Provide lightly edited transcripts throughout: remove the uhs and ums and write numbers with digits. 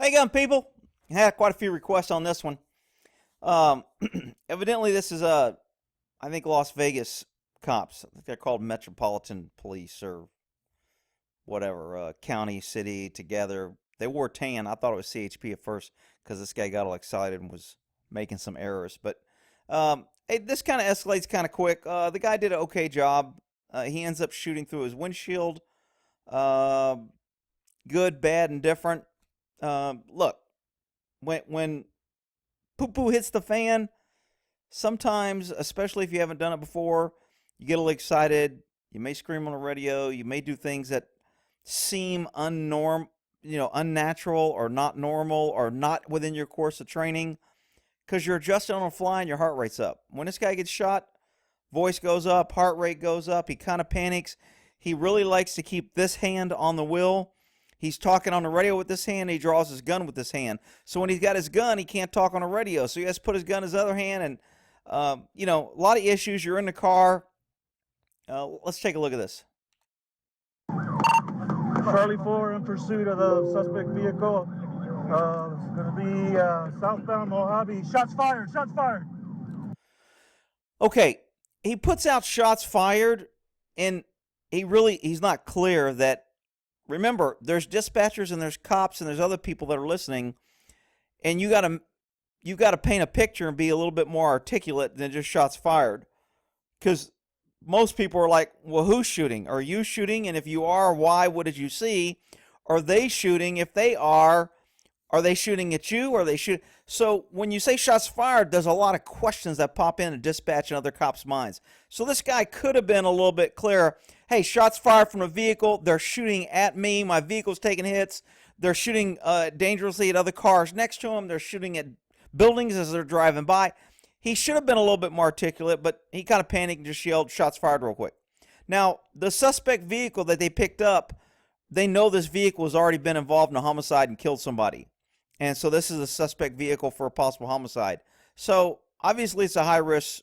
How you going, people? Had quite a few requests on this one. Um, Evidently, this is I think Las Vegas cops. I think they're called Metropolitan Police or whatever, county, city together. They wore tan. I thought it was CHP at first because this guy got all excited and was making some errors. But this kind of escalates kind of quick. The guy did an okay job. He ends up shooting through his windshield. Uh, Good, bad, and different. Look, when poo-poo hits the fan, sometimes, especially if you haven't done it before, you get a little excited. You may scream on the radio. You may do things that seem unnatural or not normal or not within your course of training because you're adjusting on the fly and your heart rate's up. When this guy gets shot, voice goes up, heart rate goes up. He kind of panics. He really likes to keep this hand on the wheel. He's talking on the radio with this hand. He draws his gun with this hand. So when he's got his gun, he can't talk on the radio. So he has to put his gun in his other hand. And, a lot of issues. You're in the car. Let's take a look at this. Charlie 4 in pursuit of the suspect vehicle. It's going to be southbound Mojave. Shots fired. Shots fired. Okay. He puts out shots fired, and he's not clear that. Remember, there's dispatchers and there's cops and there's other people that are listening, and you got to paint a picture and be a little bit more articulate than just shots fired, because most people are like, well, who's shooting? Are you shooting? And if you are, why? What did you see? Are they shooting? If they are they shooting at you? Are they shooting? So when you say shots fired, there's a lot of questions that pop in dispatch and other cops' minds. So this guy could have been a little bit clearer. Hey, shots fired from a vehicle. They're shooting at me. My vehicle's taking hits. They're shooting dangerously at other cars next to him. They're shooting at buildings as they're driving by. He should have been a little bit more articulate, but he kind of panicked and just yelled, shots fired real quick. Now, the suspect vehicle that they picked up, they know this vehicle has already been involved in a homicide and killed somebody. And so this is a suspect vehicle for a possible homicide. So obviously it's a high-risk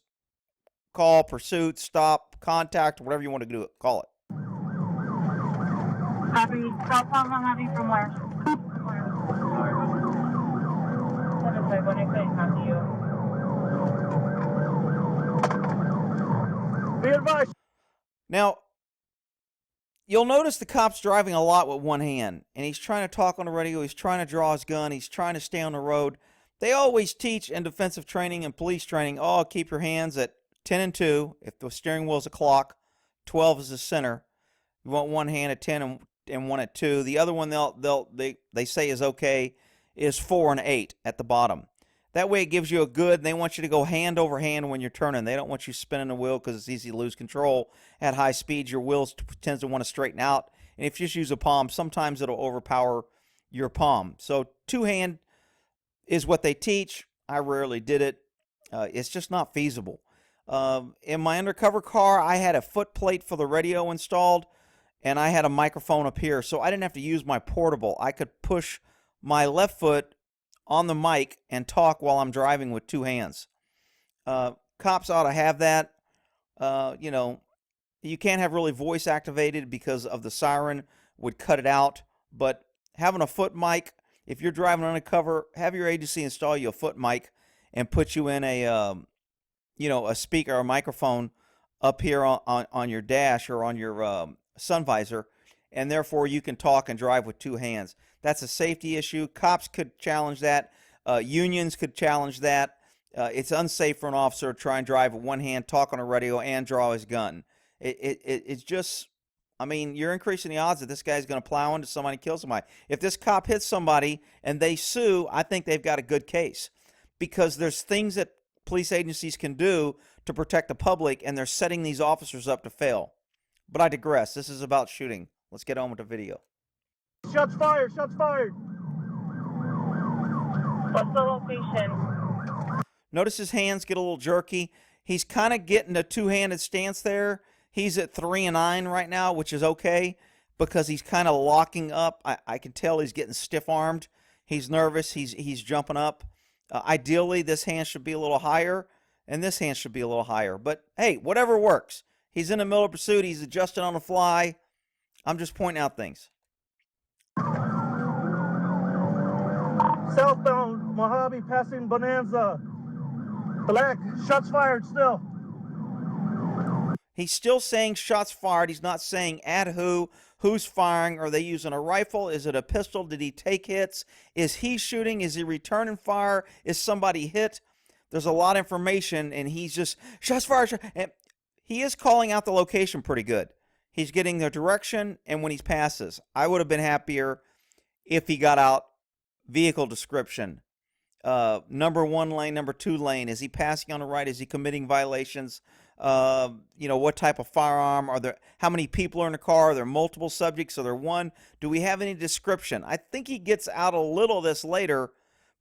call, pursuit, stop, contact, whatever you want to do, call it. Happy, southbound Mojave from where? 751, I couldn't copy you. Be advised. Now, you'll notice the cop's driving a lot with one hand, and he's trying to talk on the radio, he's trying to draw his gun, he's trying to stay on the road. They always teach in defensive training and police training, keep your hands at 10 and 2. If the steering wheel's a clock, 12 is the center. You want one hand at 10 and one at 2. The other one they say is okay is 4 and 8 at the bottom. That way it gives you a good, they want you to go hand over hand when you're turning. They don't want you spinning the wheel because it's easy to lose control. At high speeds, your wheels tends to want to straighten out. And if you just use a palm, sometimes it'll overpower your palm. So two-hand is what they teach. I rarely did it. It's just not feasible. In my undercover car, I had a foot plate for the radio installed, and I had a microphone up here. So I didn't have to use my portable. I could push my left foot on the mic and talk while I'm driving with two hands. Cops ought to have that. You can't have really voice activated because of the siren would cut it out. But having a foot mic, if you're driving undercover, have your agency install you a foot mic and put you in a speaker or a microphone up here on your dash or on your sun visor, and therefore you can talk and drive with two hands. That's a safety issue. Cops could challenge that. Unions could challenge that. It's unsafe for an officer to try and drive with one hand, talk on a radio, and draw his gun. It's just, you're increasing the odds that this guy's going to plow into somebody and kill somebody. If this cop hits somebody and they sue, I think they've got a good case, because there's things that police agencies can do to protect the public, and they're setting these officers up to fail. But I digress. This is about shooting. Let's get on with the video. Shots fired. Shots fired. What's the location? Notice his hands get a little jerky. He's kind of getting a two-handed stance there. He's at 3 and 9 right now, which is okay because he's kind of locking up. I can tell he's getting stiff-armed. He's nervous. He's jumping up. Ideally, this hand should be a little higher, and this hand should be a little higher. But, hey, whatever works. He's in the middle of pursuit. He's adjusting on the fly. I'm just pointing out things. Southbound Mojave passing Bonanza. Black, shots fired still. He's still saying shots fired. He's not saying at who, who's firing. Are they using a rifle? Is it a pistol? Did he take hits? Is he shooting? Is he returning fire? Is somebody hit? There's a lot of information, and he's just shots fired. And he is calling out the location pretty good. He's getting the direction, and when he passes, I would have been happier if he got out vehicle description. Number 1 lane, number 2 lane. Is he passing on the right? Is he committing violations? What type of firearm? Are there? How many people are in the car? Are there multiple subjects? Are there one? Do we have any description? I think he gets out a little of this later.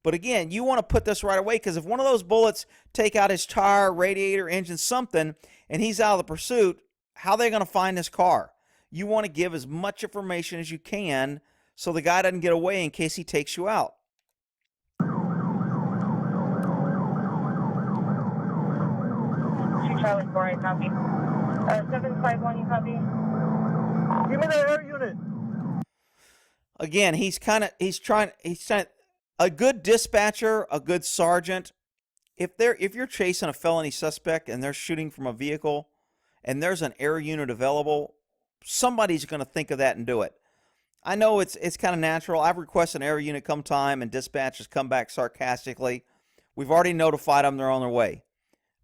But again, you want to put this right away, because if one of those bullets take out his tire, radiator, engine, something, and he's out of the pursuit, how are they going to find this car? You want to give as much information as you can so the guy doesn't get away in case he takes you out. Charlie 4, I copy. 751, you copy? Give me the air unit. Again, he's trying, a good dispatcher, a good sergeant, if you're chasing a felony suspect and they're shooting from a vehicle and there's an air unit available, somebody's going to think of that and do it. I know it's kind of natural. I've requested an air unit come time, and dispatchers come back sarcastically. We've already notified them they're on their way.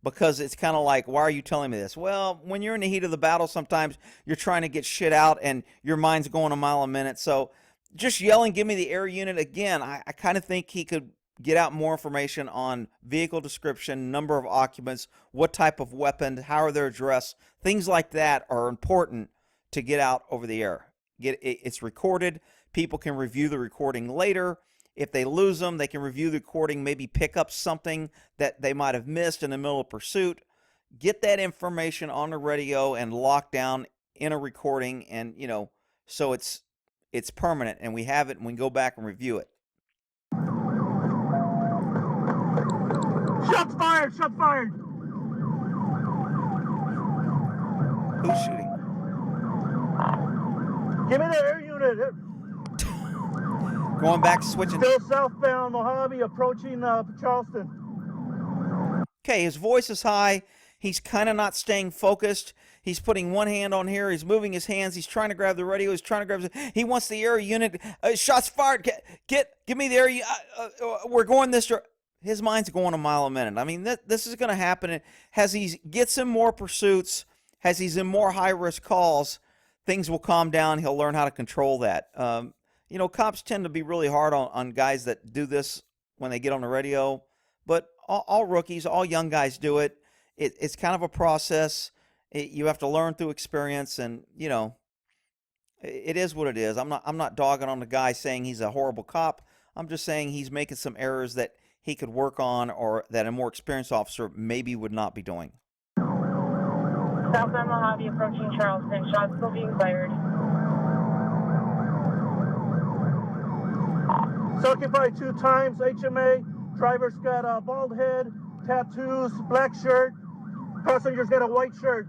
Because it's kind of like, why are you telling me this? Well, when you're in the heat of the battle, sometimes you're trying to get shit out and your mind's going a mile a minute. So just yelling, give me the air unit, again, I kind of think he could get out more information on vehicle description, number of occupants, what type of weapon, how are they dressed. Things like that are important to get out over the air. It's recorded. People can review the recording later. If they lose them, they can review the recording, maybe pick up something that they might have missed in the middle of pursuit. Get that information on the radio and lock down in a recording, and so it's permanent, and we have it, and we can go back and review it. Shots fired! Shots fired! Who's shooting? Give me the air unit. Going back, switching. Still southbound Mojave, approaching Charleston. Okay, his voice is high. He's kind of not staying focused. He's putting one hand on here. He's moving his hands. He's trying to grab the radio. He's trying to grab. He wants the air unit. Shots fired. Give me the air. We're going this. His mind's going a mile a minute. I mean, this is going to happen. As he gets in more pursuits, as he's in more high risk calls, things will calm down. He'll learn how to control that. Cops tend to be really hard on guys that do this when they get on the radio, but all rookies, all young guys do it. It's kind of a process. You have to learn through experience, and it is what it is. I'm not dogging on the guy saying he's a horrible cop. I'm just saying he's making some errors that he could work on, or that a more experienced officer maybe would not be doing. Southbound Mojave approaching Charleston. Shots still being fired. Occupied 2 times, HMA. Driver's got a bald head, tattoos, black shirt. Passenger's got a white shirt.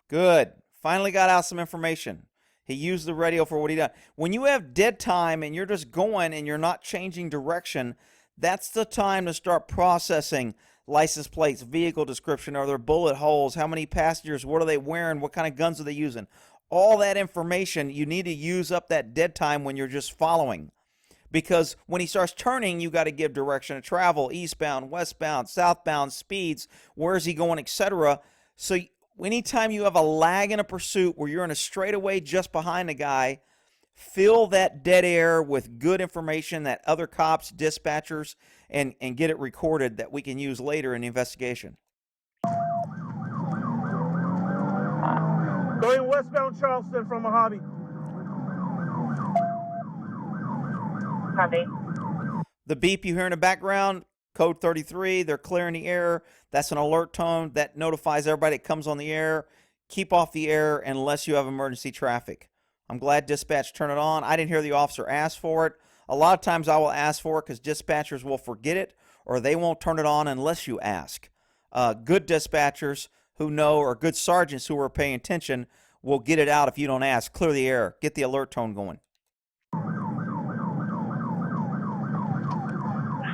Good. Finally got out some information. He used the radio for what he done. When you have dead time and you're just going and you're not changing direction, that's the time to start processing license plates, vehicle description, are there bullet holes, how many passengers, what are they wearing, what kind of guns are they using. All that information, you need to use up that dead time when you're just following. Because when he starts turning, you got to give direction of travel, eastbound, westbound, southbound, speeds, where is he going, etc. So anytime you have a lag in a pursuit where you're in a straightaway just behind a guy, fill that dead air with good information that other cops, dispatchers, and get it recorded that we can use later in the investigation. Going westbound Charleston from Mojave. Copy. The beep you hear in the background, code 33, they're clearing the air. That's an alert tone that notifies everybody that comes on the air. Keep off the air unless you have emergency traffic. I'm glad dispatch turned it on. I didn't hear the officer ask for it. A lot of times I will ask for it because dispatchers will forget it, or they won't turn it on unless you ask. Good dispatchers who know, or good sergeants who are paying attention, will get it out if you don't ask. Clear the air. Get the alert tone going.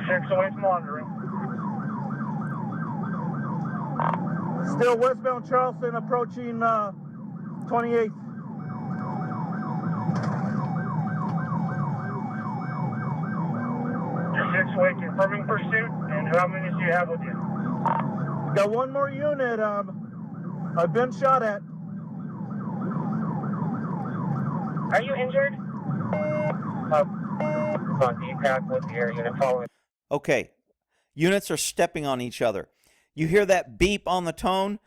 6 away from monitoring. Still westbound Charleston, approaching 28th. 6 away, confirming pursuit, and how many do you have with you? Got one more unit. I've been shot at. Are you injured? On DPAC with the air unit following. Okay, units are stepping on each other. You hear that beep on the tone?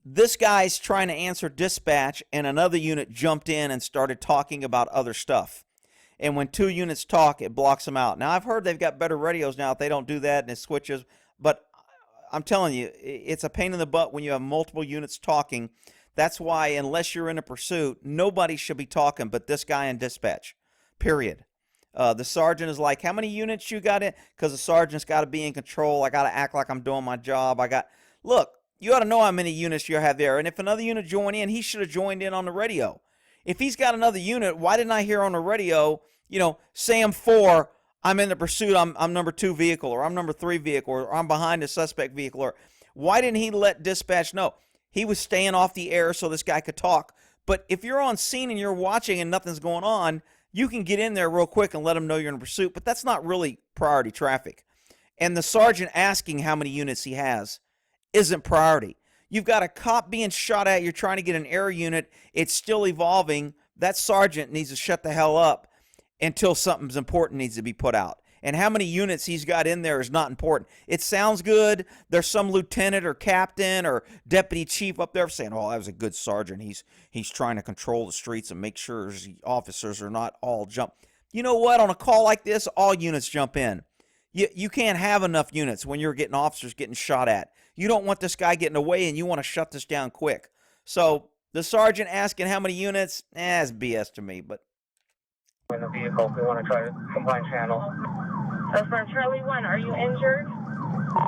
This guy's trying to answer dispatch, and another unit jumped in and started talking about other stuff. And when two units talk, it blocks them out. Now, I've heard they've got better radios now if they don't do that and it switches, but I'm telling you, it's a pain in the butt when you have multiple units talking. That's why, unless you're in a pursuit, nobody should be talking but this guy in dispatch, period. The sergeant is like, how many units you got in? Because the sergeant's got to be in control. I got to act like I'm doing my job. Look, you ought to know how many units you have there. And if another unit joined in, he should have joined in on the radio. If he's got another unit, why didn't I hear on the radio, Sam 4, I'm in the pursuit, I'm number 2 vehicle, or I'm number 3 vehicle, or I'm behind a suspect vehicle, or why didn't he let dispatch know? He was staying off the air so this guy could talk. But if you're on scene and you're watching and nothing's going on, you can get in there real quick and let them know you're in pursuit, but that's not really priority traffic. And the sergeant asking how many units he has isn't priority. You've got a cop being shot at, you're trying to get an air unit, it's still evolving. That sergeant needs to shut the hell up until something's important needs to be put out. And how many units he's got in there is not important. It sounds good. There's some lieutenant or captain or deputy chief up there saying, oh, that was a good sergeant. He's trying to control the streets and make sure officers are not all jump. You know what? On a call like this, all units jump in. You can't have enough units when you're getting officers getting shot at. You don't want this guy getting away, and you want to shut this down quick. So the sergeant asking how many units, it's BS to me. But in the vehicle, we want to try to combine channels. From Charlie 1, are you injured?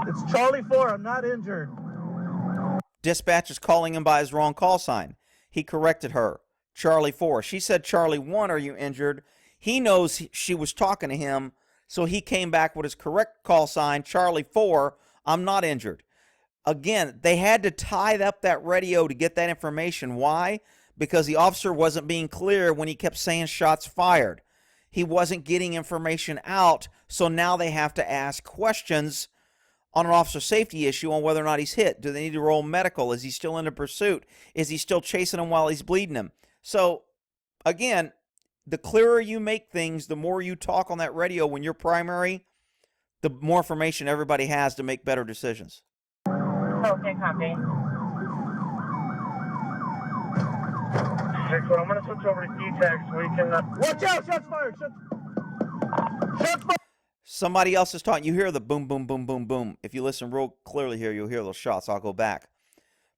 It's Charlie 4, I'm not injured. Dispatch is calling him by his wrong call sign. He corrected her. Charlie 4. She said, Charlie 1, are you injured? He knows she was talking to him, so he came back with his correct call sign, Charlie 4, I'm not injured. Again, they had to tie up that radio to get that information. Why? Because the officer wasn't being clear when he kept saying shots fired. He wasn't getting information out, so now they have to ask questions on an officer safety issue on whether or not he's hit. Do they need to roll medical? Is he still in a pursuit? Is he still chasing him while he's bleeding him? So, again, the clearer you make things, the more you talk on that radio when you're primary, the more information everybody has to make better decisions. Okay, copy. 6, I'm going to switch over to DTAC so we can... Watch out! Shots fired! Shots fired! Somebody else is talking. You hear the boom, boom, boom, boom, boom. If you listen real clearly here, you'll hear those shots. I'll go back.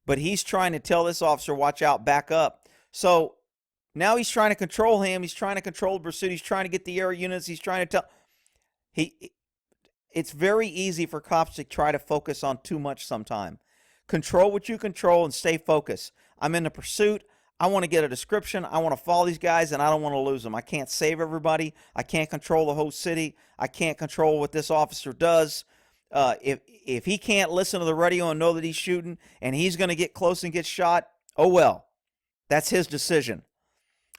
But he's trying to tell this officer, watch out, back up. So now he's trying to control him. He's trying to control the pursuit. He's trying to get the air units. He's trying to tell... It's very easy for cops to try to focus on too much sometime. Control what you control and stay focused. I'm in the pursuit. I want to get a description. I want to follow these guys, and I don't want to lose them. I can't save everybody. I can't control the whole city. I can't control what this officer does. If he can't listen to the radio and know that he's shooting, and he's going to get close and get shot, oh well. That's his decision.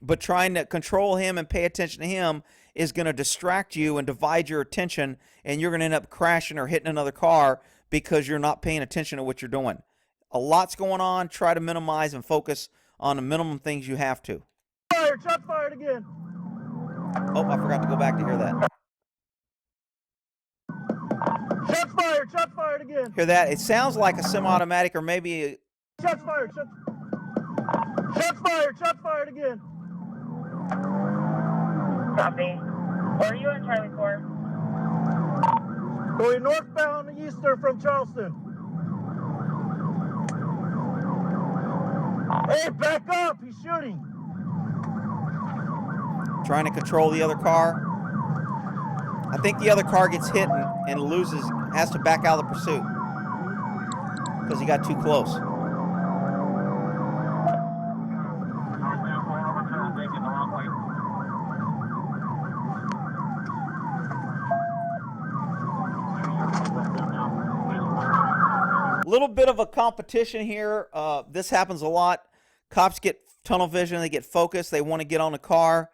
But trying to control him and pay attention to him is going to distract you and divide your attention, and you're going to end up crashing or hitting another car because you're not paying attention to what you're doing. A lot's going on. Try to minimize and focus on the minimum things you have to. Fired! Shots fired again! Oh, I forgot to go back to hear that. Shots fired! Shots fired again! Hear that? It sounds like a semi-automatic or maybe... Shots fired! Shots fired! Shots fired again! Copy. Where are you at, Charlie 4? Going northbound eastern from Charleston. Hey, back up! He's shooting. Trying to control the other car. I think the other car gets hit and loses, has to back out of the pursuit because he got too close. Little bit of a competition here. This happens a lot. Cops get tunnel vision. They get focused. They want to get on the car.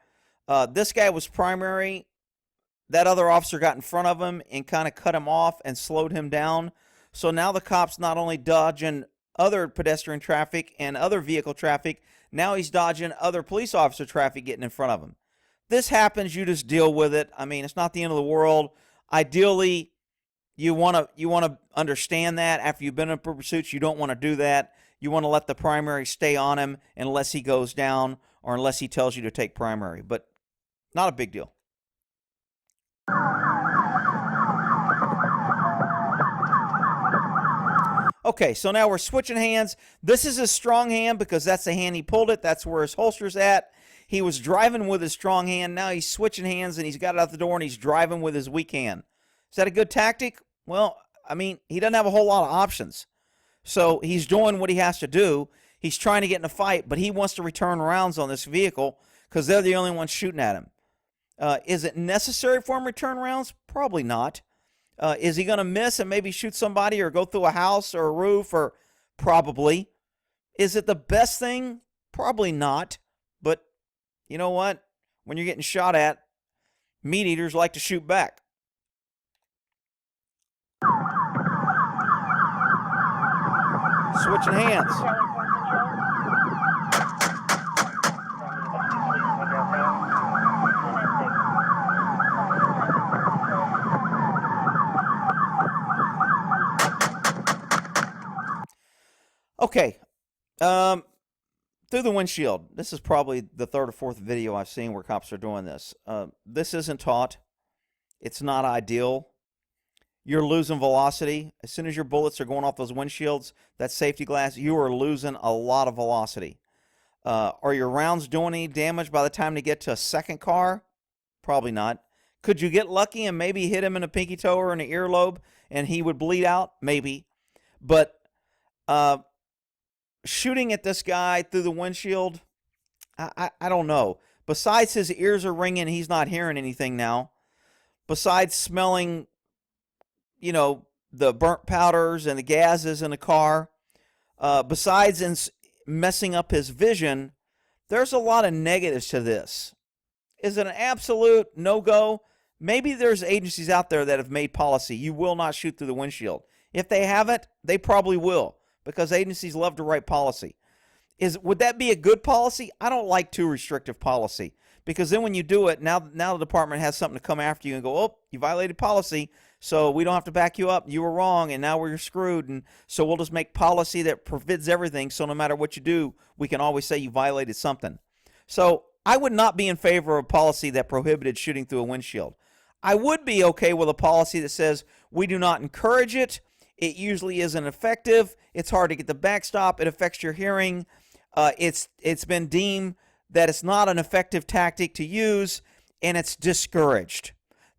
This guy was primary. That other officer got in front of him and kind of cut him off and slowed him down. So now the cop's not only dodging other pedestrian traffic and other vehicle traffic, now he's dodging other police officer traffic getting in front of him. This happens, you just deal with it. I mean, it's not the end of the world. Ideally, you want to understand that after you've been in pursuits, you don't want to do that. You want to let the primary stay on him unless he goes down or unless he tells you to take primary, but not a big deal. Okay, so now we're switching hands. This is his strong hand because that's the hand he pulled it. That's where his holster's at. He was driving with his strong hand. Now he's switching hands and he's got it out the door and he's driving with his weak hand. Is that a good tactic? Well, I mean, he doesn't have a whole lot of options. So he's doing what he has to do. He's trying to get in a fight, but he wants to return rounds on this vehicle because they're the only ones shooting at him. Is it necessary for him to return rounds? Probably not. Is he going to miss and maybe shoot somebody or go through a house or a roof? Or probably. Is it the best thing? Probably not. But you know what? When you're getting shot at, meat eaters like to shoot back. Switching hands. Okay, through the windshield. This is probably the third or fourth video I've seen where cops are doing this. This isn't taught. It's not ideal. You're losing velocity. As soon as your bullets are going off those windshields, that safety glass, you are losing a lot of velocity. Are your rounds doing any damage by the time they get to a second car? Probably not. Could you get lucky and maybe hit him in a pinky toe or in the earlobe and he would bleed out? Maybe. But shooting at this guy through the windshield, I don't know. Besides his ears are ringing, he's not hearing anything now. Besides smelling, you know, the burnt powders and the gases in the car, besides messing up his vision, there's a lot of negatives to this. Is it an absolute no-go? Maybe there's agencies out there that have made policy. You will not shoot through the windshield. If they haven't, they probably will, because agencies love to write policy. Would that be a good policy? I don't like too restrictive policy, because then when you do it, now the department has something to come after you and go, oh, you violated policy, so we don't have to back you up. You were wrong, and now we're screwed, and so we'll just make policy that forbids everything, so no matter what you do, we can always say you violated something. So I would not be in favor of a policy that prohibited shooting through a windshield. I would be okay with a policy that says we do not encourage it. It usually isn't effective. It's hard to get the backstop. It affects your hearing. It's been deemed that it's not an effective tactic to use, and it's discouraged.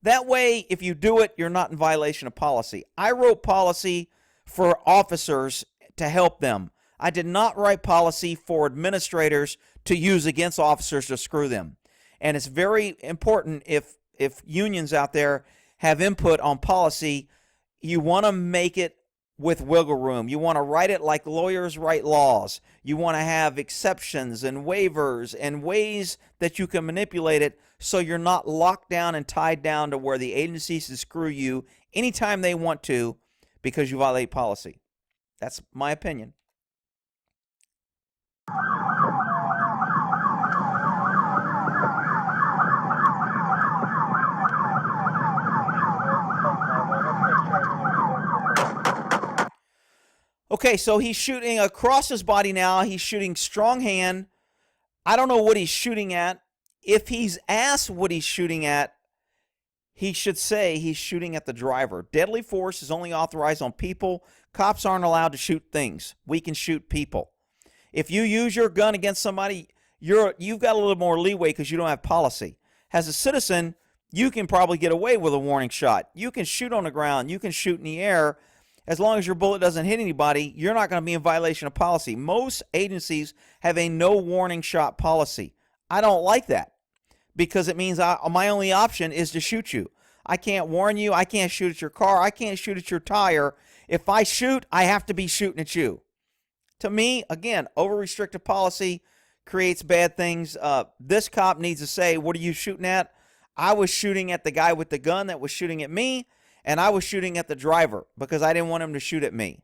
That way, if you do it, you're not in violation of policy. I wrote policy for officers to help them. I did not write policy for administrators to use against officers to screw them. And it's very important if unions out there have input on policy, you want to make it with wiggle room. You want to write it like lawyers write laws. You want to have exceptions and waivers and ways that you can manipulate it so you're not locked down and tied down to where the agencies can screw you anytime they want to because you violate policy. That's my opinion. Okay, so he's shooting across his body now. He's shooting strong hand. I don't know what he's shooting at. If he's asked what he's shooting at, he should say he's shooting at the driver. Deadly force is only authorized on people. Cops aren't allowed to shoot things. We can shoot people. If you use your gun against somebody, you've got a little more leeway because you don't have policy. As a citizen, you can probably get away with a warning shot. You can shoot on the ground. You can shoot in the air. As long as your bullet doesn't hit anybody, you're not going to be in violation of policy. Most agencies have a no warning shot policy. I don't like that because it means my only option is to shoot you. I can't warn you. I can't shoot at your car. I can't shoot at your tire. If I shoot, I have to be shooting at you. To me, again, over-restrictive policy creates bad things. This cop needs to say, what are you shooting at? I was shooting at the guy with the gun that was shooting at me, and I was shooting at the driver because I didn't want him to shoot at me.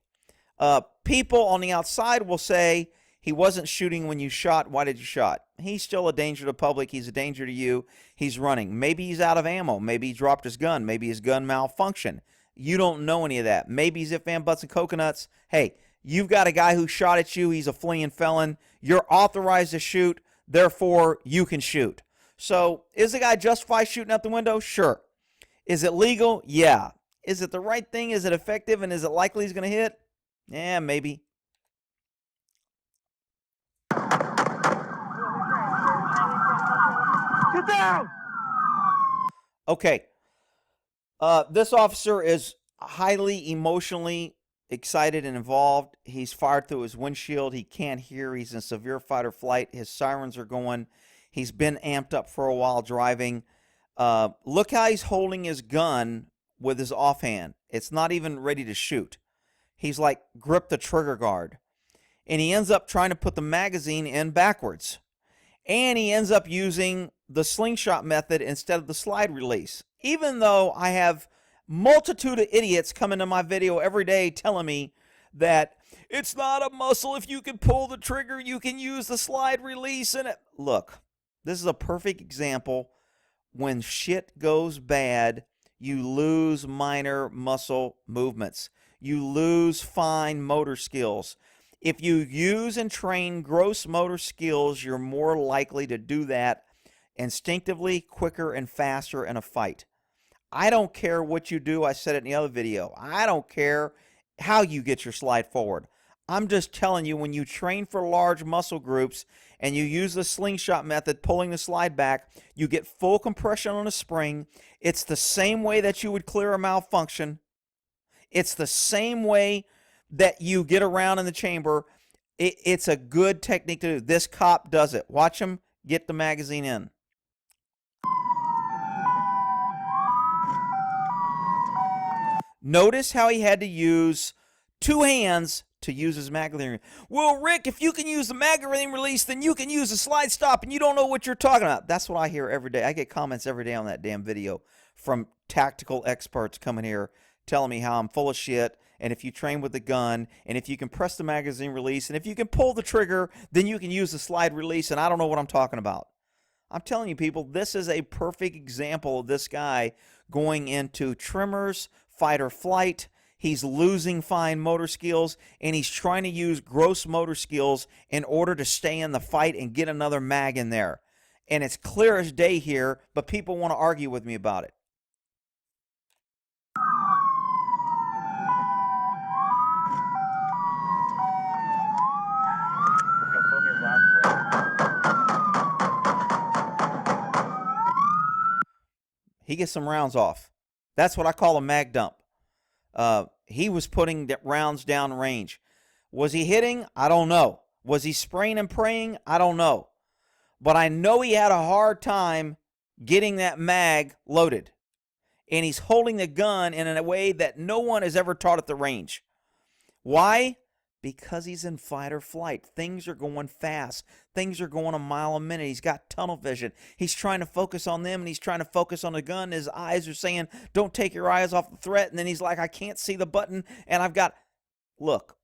People on the outside will say, he wasn't shooting when you shot. Why did you shot? He's still a danger to the public. He's a danger to you. He's running. Maybe he's out of ammo. Maybe he dropped his gun. Maybe his gun malfunctioned. You don't know any of that. Maybe he's if and buts and coconuts. Hey, you've got a guy who shot at you. He's a fleeing felon. You're authorized to shoot. Therefore, you can shoot. So, is the guy justified shooting out the window? Sure. Is it legal? Yeah. Is it the right thing? Is it effective? And is it likely he's going to hit? Yeah, maybe. Get down! Okay. This officer is highly emotionally excited and involved. He's fired through his windshield. He can't hear. He's in severe fight or flight. His sirens are going. He's been amped up for a while driving. Look how he's holding his gun with his offhand. It's not even ready to shoot. He's like gripped the trigger guard. And he ends up trying to put the magazine in backwards. And he ends up using the slingshot method instead of the slide release. Even though I have multitude of idiots come into my video every day telling me that it's not a muscle. If you can pull the trigger, you can use the slide release. And look, this is a perfect example. When shit goes bad, you lose minor muscle movements. You lose fine motor skills. If you use and train gross motor skills, you're more likely to do that instinctively, quicker, and faster in a fight. I don't care what you do. I said it in the other video. I don't care how you get your slide forward. I'm just telling you, when you train for large muscle groups and you use the slingshot method, pulling the slide back, you get full compression on the spring. It's the same way that you would clear a malfunction. It's the same way that you get around in the chamber. It's a good technique to do. This cop does it. Watch him get the magazine in. Notice how he had to use two hands to use his magazine. Well, Rick, if you can use the magazine release, then you can use the slide stop, and you don't know what you're talking about. That's what I hear every day. I get comments every day on that damn video from tactical experts coming here telling me how I'm full of shit, and if you train with the gun, and if you can press the magazine release, and if you can pull the trigger, then you can use the slide release, and I don't know what I'm talking about. I'm telling you, people, this is a perfect example of this guy going into trimmers, fight or flight. He's losing fine motor skills, and he's trying to use gross motor skills in order to stay in the fight and get another mag in there. And it's clear as day here, but people want to argue with me about it. He gets some rounds off. That's what I call a mag dump. He was putting rounds down range. Was he hitting? I don't know. Was he spraying and praying? I don't know. But I know he had a hard time getting that mag loaded. And he's holding the gun in a way that no one has ever taught at the range. Why? Because he's in fight or flight. Things are going fast. Things are going a mile a minute. He's got tunnel vision. He's trying to focus on them, and he's trying to focus on the gun. His eyes are saying, don't take your eyes off the threat. And then he's like, I can't see the button, and I've got... Look,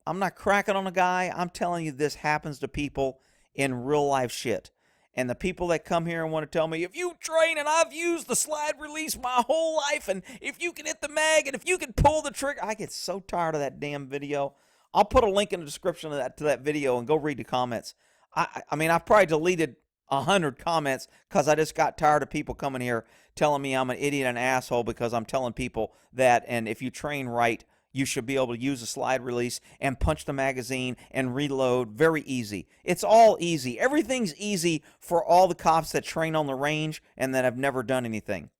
I'm not cracking on a guy. I'm telling you, this happens to people in real life shit. And the people that come here and want to tell me, if you train and I've used the slide release my whole life, and if you can hit the mag, and if you can pull the trigger... I get so tired of that damn video. I'll put a link in the description of that video and go read the comments. I mean, I've probably deleted 100 comments because I just got tired of people coming here telling me I'm an idiot and an asshole because I'm telling people that, and if you train right, you should be able to use a slide release and punch the magazine and reload. Very easy. It's all easy. Everything's easy for all the cops that train on the range and that have never done anything.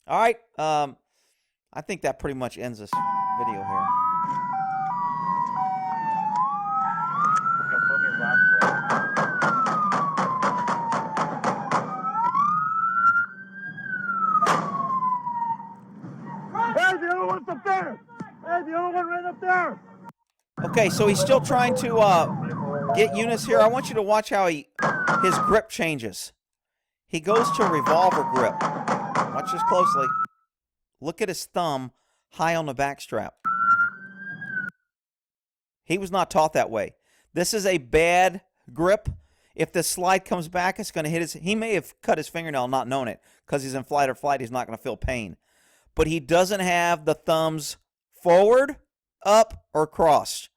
All right. I think that pretty much ends this video here. other one's up there. Hey, the other one right up there. Okay, so he's still trying to get Eunice here. I want you to watch how his grip changes. He goes to revolver grip. Watch this closely. Look at his thumb high on the back strap. He was not taught that way. This is a bad grip. If the slide comes back, it's going to hit his... He may have cut his fingernail not knowing it because he's in flight or flight. He's not going to feel pain. But he doesn't have the thumbs forward, up, or crossed.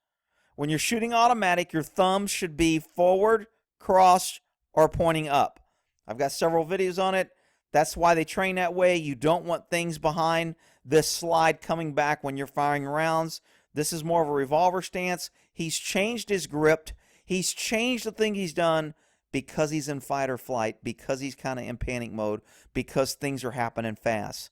When you're shooting automatic, your thumbs should be forward, crossed, or pointing up. I've got several videos on it. That's why they train that way. You don't want things behind this slide coming back when you're firing rounds. This is more of a revolver stance. He's changed his grip. He's changed the thing he's done because he's in fight or flight, because he's kind of in panic mode, because things are happening fast.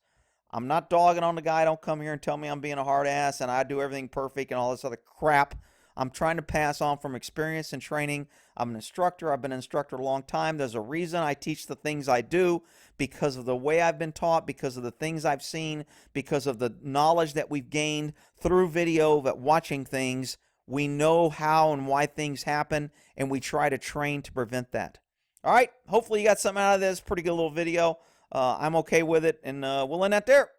I'm not dogging on the guy. Don't come here and tell me I'm being a hard ass and I do everything perfect and all this other crap. I'm trying to pass on from experience and training. I'm an instructor. I've been an instructor a long time. There's a reason I teach the things I do, because of the way I've been taught, because of the things I've seen, because of the knowledge that we've gained through video, that watching things. We know how and why things happen, and we try to train to prevent that. All right, hopefully you got something out of this. Pretty good little video. I'm okay with it, and we'll end that there.